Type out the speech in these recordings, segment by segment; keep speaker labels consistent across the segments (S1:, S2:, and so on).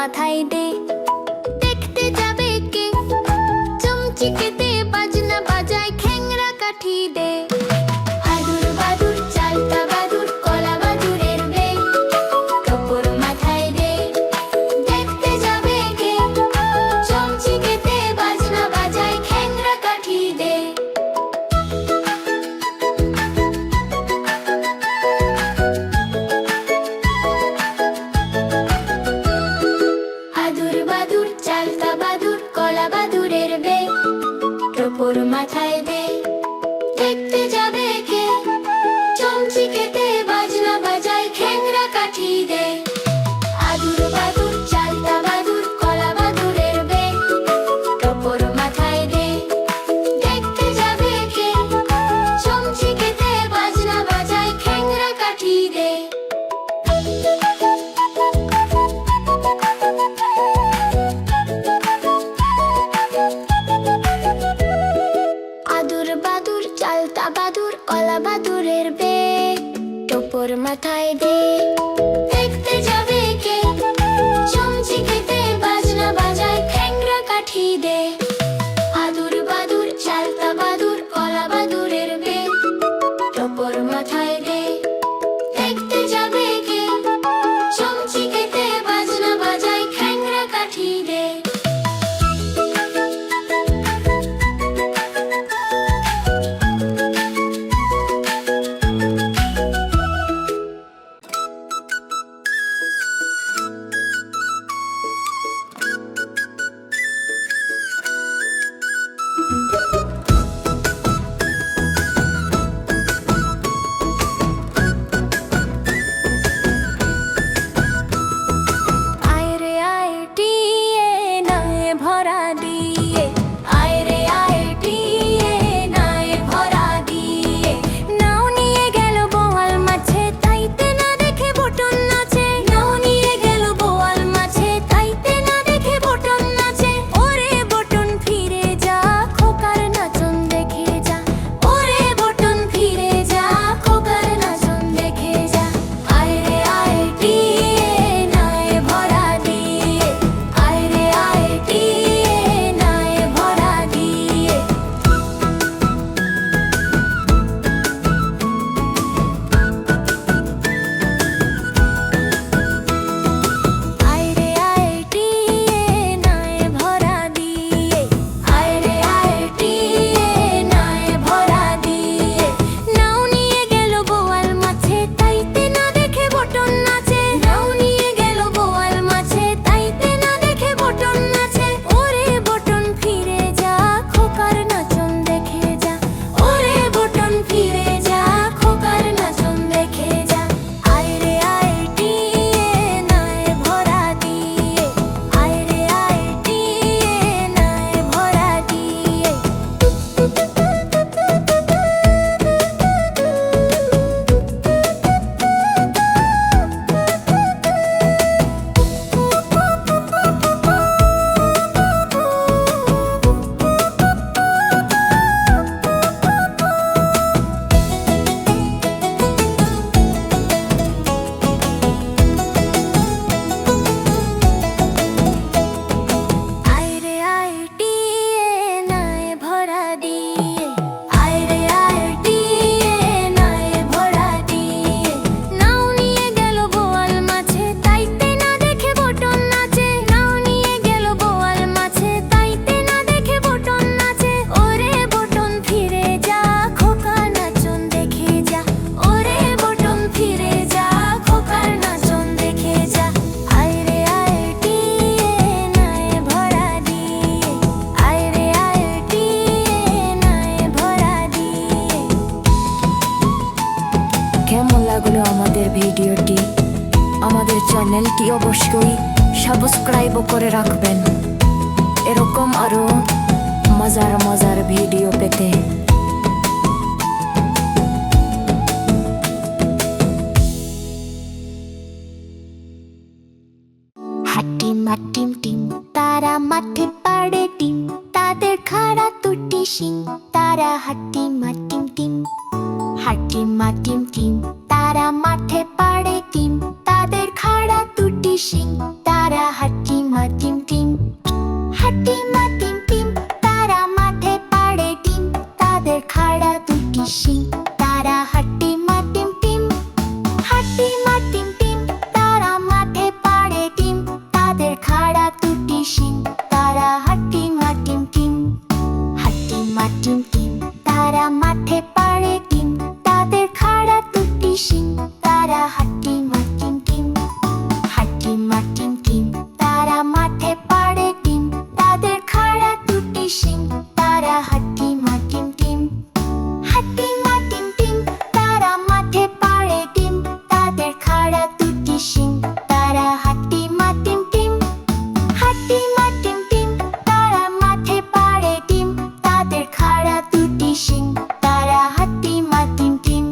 S1: মাথায় দে। দেখতে যাবে কে? চমচিকে দে, বাজনা বাজায়, খ্যাংরা কাঠি দে। আদুর বাদুর চালতা বাদুর, কলা বাদুরের বে। টোপর মাথায় দে, দেখতে যাবে কে? চমচিকে দে, বাজনা বাজায়, খ্যাংরা কাঠি দে। আদুর বাদুর চালতা বাদুর, কলা বাদুরের বে। টোপর মাথায় দে, দেখতে যাবে কে? চমচিকে দে, বাজনা বাজায়, খ্যাংরা কাঠি দে। আদুর বাদুর চালতা বাদুর, কলা বাদুরের বে। টোপর মাথায় দে, দেখতে যাবে কে? চমচিকে দে, বাজনা বাজায়, খ্যাংরা কাঠি দে। আদুর বাদুর চালতা বাদুর, কলা বাদুরের বে। টোপর মাথায় দে, দেখতে যাবে কে? চমচিকে দে, বাজনা বাজায়, খ্যাংরা কাঠি দে। আদুর বাদুর চালতা বাদুর, কলা বাদুরের বে। টোপর মাথায় দে, দেখতে যাবে কে? চমচিকে দে, বাজনা বাজায়, খ্যাংরা কাঠি দে। আয় রে আয় টিয়ে নায়ে ভরা দিয়ে। আয় রে আয় টিয়ে নায়ে ভরা দিয়ে। নাও নিয়ে গেল বোয়াল মাছে, তাইতে না দেখে বটন নাচে। নাও নিয়ে গেল বোয়াল মাছে, তাইতে না দেখে বটন নাচে। ওরে বটন ফিরে যা, খোকার নাচন দেখে যা। ওরে বটন ফিরে যা, খোকার নাচন দেখে যা। আয় রে আয় টিয়ে নায়ে ভরা দিয়ে। আয় রে আয় টিয়ে নায়ে ভরা দিয়ে। আয় রে আয় টিয়ে নায়ে ভরা দিয়ে। আয় রে আয় টিয়ে নায়ে ভরা দিয়ে। নাও নিয়ে গেল বোয়াল মাছে, তাইতে না দেখে বটন নাচে। নাও নিয়ে গেল বোয়াল মাছে, তাইতে না দেখে বটন নাচে। ওরে বটন ফিরে যা, খোকার নাচন দেখে যা। ওরে বটন ফিরে যা, খোকার নাচন দেখে যা। আয় রে আয় টিয়ে নায়ে ভরা দিয়ে। আয় রে আয় টিয়ে নায়ে ভরা দিয়ে। আয় রে আয় টিয়ে নায়ে ভরা দিয়ে। আয় রে আয় টিয়ে নায়ে ভরা দিয়ে। নাও নিয়ে গেল বোয়াল মাছে, তাইতে না দেখে বটন নাচে। নাও নিয়ে গেল বোয়াল মাছে, তাইতে না দেখে বটন নাচে। ওরে বটন ফিরে যা, খোকা নাচন দেখে যা। ওরে বটন ফিরে যা, খোকার নাচন দেখে যা। আয় রে আয় টিয়ে নায়ে ভরা দিয়ে। আয় রে আয় টিয়ে নায়ে ভরা দিয়ে। কেমন লাগলো আমাদের ভিডিওটি? আমাদের চ্যানেলটি অবশ্যই সাবস্ক্রাইব করে রাখবেন, এরকম আরো মজার মজার ভিডিও পেতে। হাটিমা টিম টিম, তারা মাঠে পাড়ে ডিম। তাদের খাড়া দুটি শিং, তারা হাটিমা টিম টিম। হাটিমা টিম টিম, তারা মাঠে পাড়ে ডিম। তাদের খাড়া দুটি শিং, তারা হাটিমা শিং তারা হাট্টি মা টিম টিম। হাট্টি মা টিম টিম তারা মাঠে পাড়ে ডিম, তাদের খাড়া দুটি শিং তারা হাট্টি মা টিম টিম। হাট্টি মা টিম টিম তারা মাঠে পাড়ে ডিম, তাদের খাড়া দুটি শিং তারা হাট্টি মা টিম টিম। হাট্টি মা টিম টিম তারা মাঠে পাড়ে ডিম, তাদের খাড়া দুটি শিং তারা হাট্টি মা টিম টিম। হাট্টি মা টিম টিম তারা মাঠে পাড়ে ডিম, তাদের খাড়া দুটি শিং তারা হাট্টি মা টিম টিম। হাট্টি মা টিম টিম তারা মাঠে পাড়ে ডিম, তাদের খাড়া দুটি শিং তারা হাট্টি মা টিম টিম।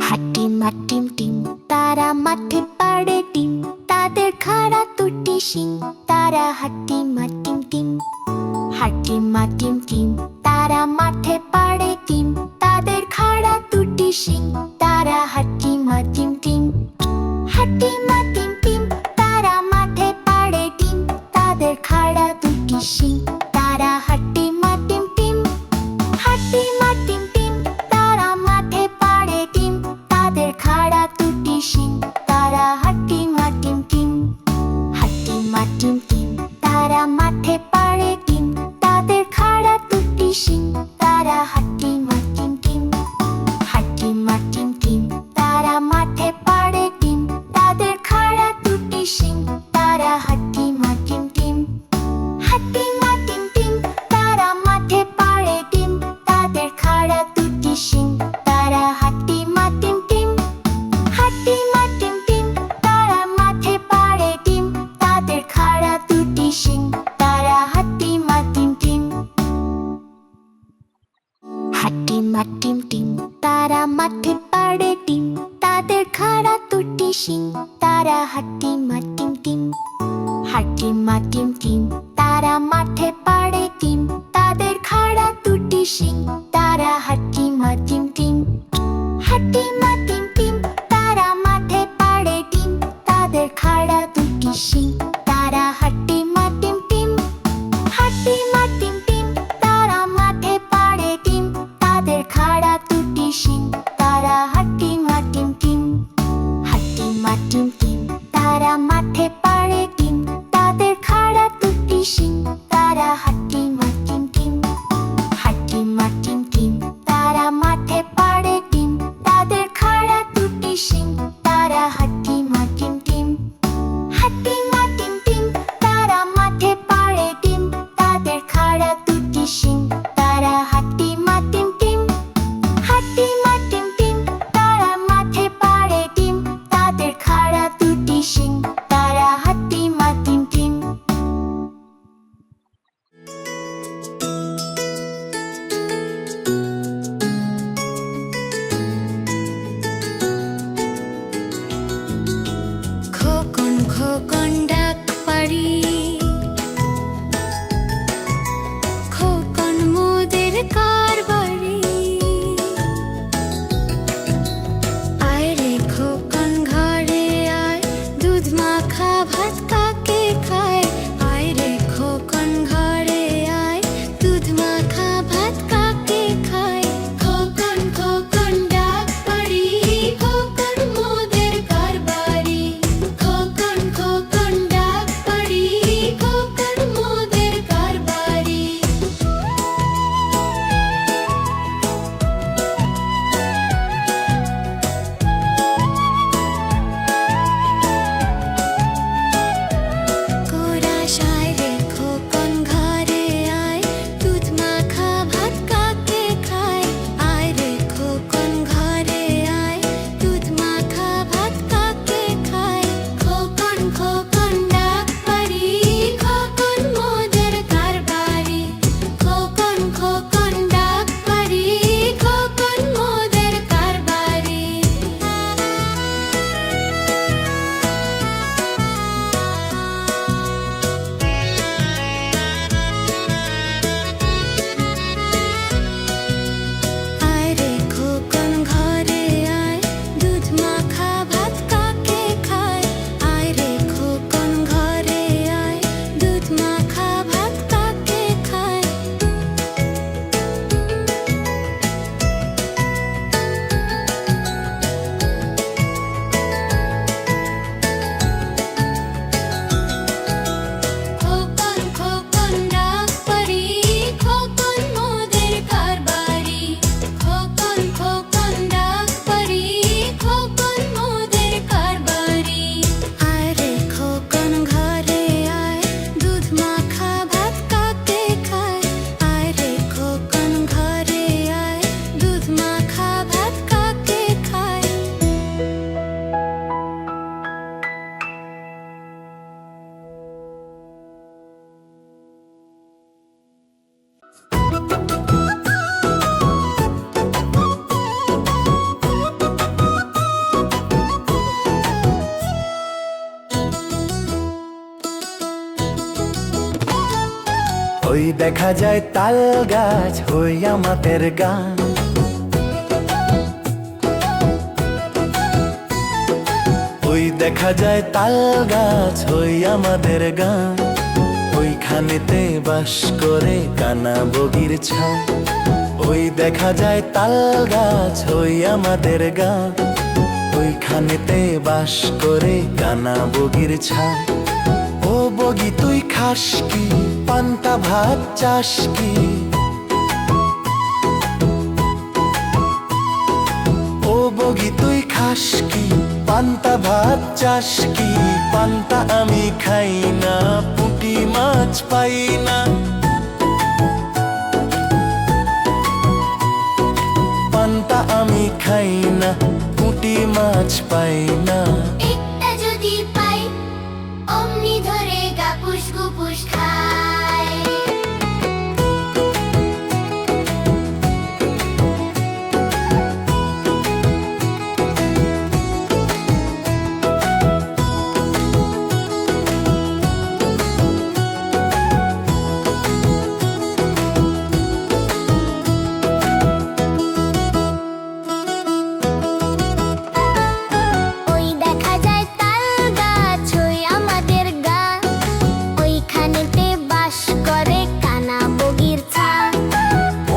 S1: হাট্টি মা টিম টিম তারা মাঠে পাড়ে ডিম, তাদের খাড়া দুটি শিং তারা হাট্টি মা টিম টিম। হাট্টি মা টিম টিম তারা মাঠে পাড়ে ডিম, তাদের খাড়া দুটি শিং তারা হাট্টি মা টিম টিম। হাট্টি মা টিম টিম তারা মাঠে পাড়ে ডিম, তাদের খাড়া দুটি শিং তারা হাট্টি মা টিম টিম। হাট্টি মা টিম টিম তারা মাঠে পাড়ে ডিম, তাদের খাড়া দুটি শিং তারা হাট্টি মা টিম টিম। হাট্টি মা টিম টিম তারা মাঠে পাড়ে ডিম, তাদের খাড়া দুটি শিং তারা হাট্টি মা টিম টিম। হাট্টি মা টিম টিম তারা মাঠে পাড়ে ডিম, তাদের খাড়া দুটি শিং তারা হাট্টি মা টিম টিম। হাট্টি মা টিম টিম তারা মাঠে পাড়ে ডিম, তাদের খাড়া দুটি শিং তারা হাট্টি মা টিম টিম। হাট্টি মা টিম টিম তারা মাঠে পাড়ে ডিম, তাদের খাড়া দুটি শিং তারা হাট্টি মা টিম টিম। হাট্টি মা টিম টিম তারা মাঠে পাড়ে ডিম, তাদের খাড়া দুটি শিং তারা হাট্টি মা টিম টিম। হাট্টি মা টিম টিম তারা মাঠে পাড়ে ডিম, তাদের খাড়া দুটি শিং তারা হাট্টি মা টিম টিম। হাট্টি মা টিম টিম তারা মাঠে পাড়ে ডিম, তাদের খাড়া দুটি শিং তারা হাট্টি মা টিম টিম। হাট্টি মা টিম টিম তারা মাঠে পাড়ে ডিম, তাদের খাড়া দুটি শিং তারা হাট্টি মা টিম টিম। হাট্টি মা টিম টিম তারা মাঠে পাড়ে ডিম, তাদের খাড়া দুটি শিং তারা হাট্টি মা টিম টিম। হাট্টি মা টিম
S2: দেখা যায় তাল গাছ হই আমাদের গান। ওই দেখা যায় তাল গাছ হই আমাদের গান। ওইখানেতে বাস করে কানা বগির ছায়। ওই দেখা যায় তাল গাছ হই আমাদের গান। ওইখানেতে বাস করে কানা বগির ছায়। ও বগি তুই খাস কি, পান্তা ভাত চাস কি? ও বগি তুই খাস কি, পান্তা ভাত চাস কি? পান্তা আমি খাই না, পুঁটি মাছ পাই না। পান্তা আমি খাই না, পুঁটি মাছ পাই না।
S1: একটা যদি পাই অমনি ধরে গাপুস গুপুস খায়। ওই দেখা যায় তাল গাছ হই আমাদের গান। ওইখানেতে বাস করে কানা বগির ছায়।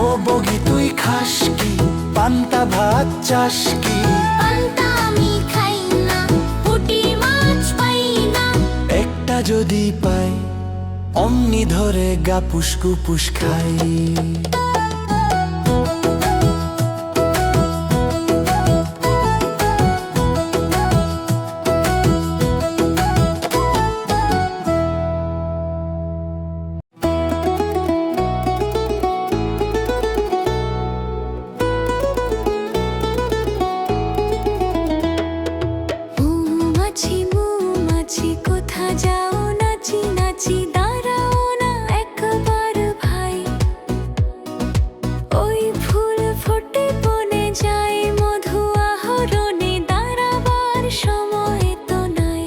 S2: ও বগি তুই খাস কি, পান্তা ভাত চাস কি?
S1: পান্তা আমি খাই না, পুঁটি মাছ পাই না।
S2: একটা যদি পাই অমনি ধরে গাপুস গুপুস খাই।
S1: মৌমাছি মৌমাছি কোথা যাও, নাচি নাচি দাঁড়াও না একবার ভাই। ওই ফুল ফোটে বনে যায় মধু আহরণে, দাঁড়াবার সময় তো নাই।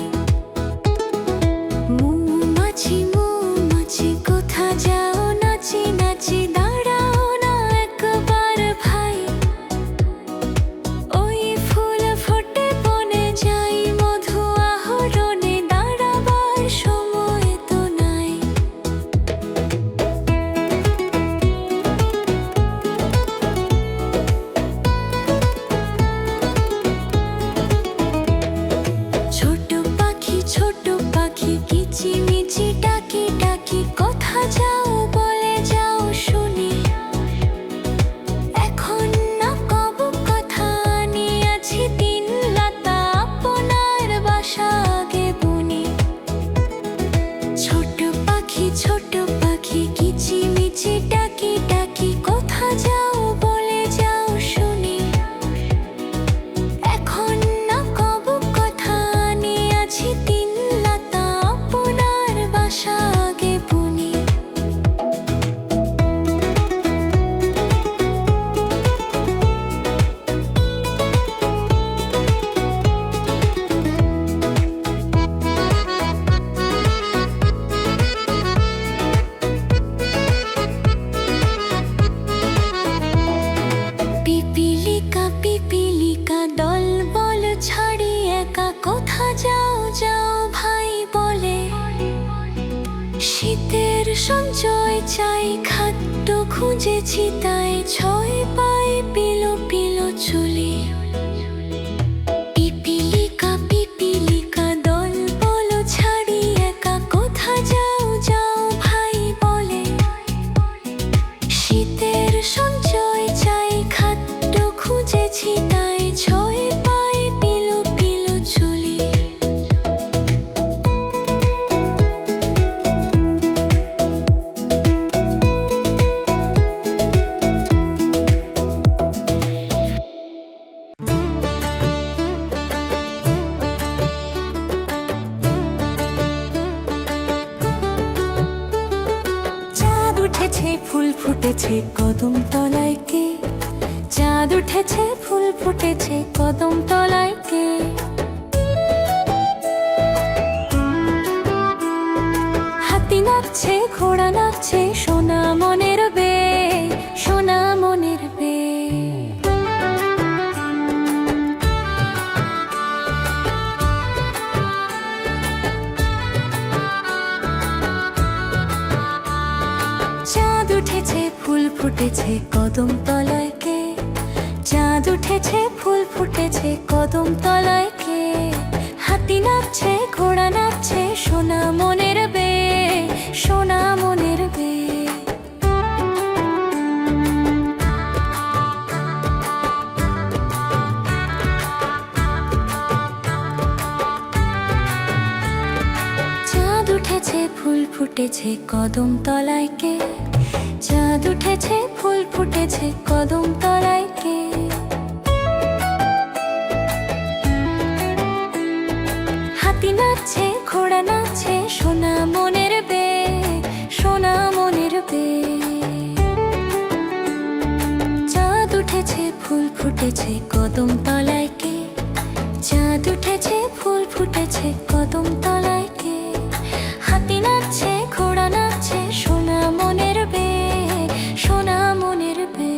S1: মৌমাছি মৌমাছি কোথা যাও, নাচি নাচি দাঁড়াও না একবার ভাই। ওই ফুল ফোটে বনে যায় মধু আহরণে, দাঁড়াবার সময় তো নাই। ছোট পাখি কিচিমিচি ডাকি ডাকি, কোথা যাও বলে যাও শুনি। এখন না কব কথা নিয়েছি তিন লতা, আপনার বাসা আগে বুনি। ছোট পাখি কিচিমিচি ডাকি ডাকি, কোথা যাও বলে যাও শুনি। এখন না কব কথা নিয়েছি তিন লতা, আপনার বাসা আগে বুনি। পিপিলিকা দল বল ছাড়ি একা, কোথা যাও যাও ভাই বলে। শীতের সঞ্চয় চাই, খাদ্য খুঁজেছি তাই, ছয় পাই পিলো পিলো চুলি। পিপিলিকা দল বল ছাড়ি একা, কোথা যাও যাও ভাই বলে। শীতের সঞ্চয় চাই, খাদ্য খুঁজেছি তাই, ছয় পাই পিলো পিলো চুলি। চাঁদ উঠেছে ফুল ফুটেছে কদম তলায় কে? চাঁদ উঠেছে ফুল ফুটেছে কদম তলায় কে? হাতি নাচছে ঘোড়া নাচছে সোনা মনের বে, সোনা মনের বে। চাঁদ উঠেছে ফুল ফুটেছে কদম তলায় কে, চাঁদ উঠেছে ফুল ফুটেছে কদম তলায় কে। হাতি নাচছে ঘোড়া নাচছে সোনা মনের বে, সোনা মনের বে। চাঁদ উঠেছে ফুল ফুটেছে কদম তলায় কে, চাঁদ উঠেছে ফুল ফুটেছে কদম তলায় কে। হাতি নাচছে ঘোড়া নাচছে সোনা মনের বে, সোনা মনের বে। চাঁদ উঠেছে ফুল ফুটেছে কদম তলায় কে, চাঁদ উঠেছে ফুল ফুটেছে কদম তলায় কে। হাতি নাচছে ঘোড়া নাচছে সোনা মনের বে, সোনা মনের বে।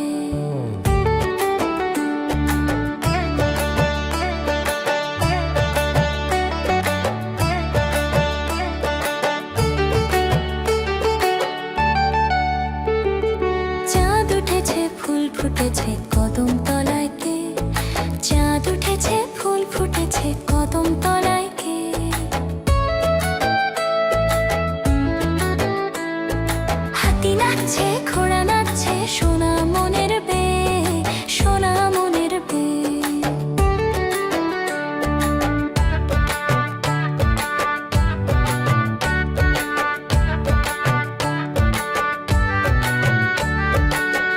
S1: চাঁদ উঠেছে ফুল ফুটেছে কদম তলায় কে, চাঁদ উঠেছে ফুল ফুটেছে কদম তলায় কে। হাতি নাচছে ঘোড়া নাচছে সোনা মনের বে, সোনা মনের বে।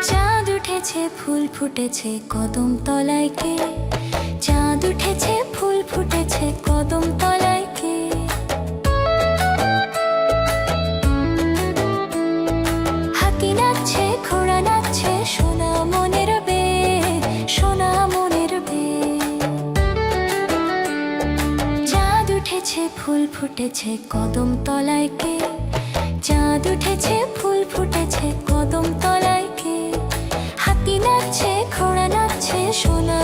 S1: চাঁদ উঠেছে ফুল ফুটেছে কদম তলায় কে, চাঁদ উঠেছে ফুল ফুটেছে কদম তলায় কে। হাতি নাচছে ঘোড়া নাচছে সোনা মনের বে, সোনা মনের বে। চাঁদ উঠেছে ফুল ফুটেছে কদম তলায় কে, চাঁদ উঠেছে ফুল ফুটেছে কদম তলায় কে। হাতি নাচছে ঘোড়া নাচছে সোনা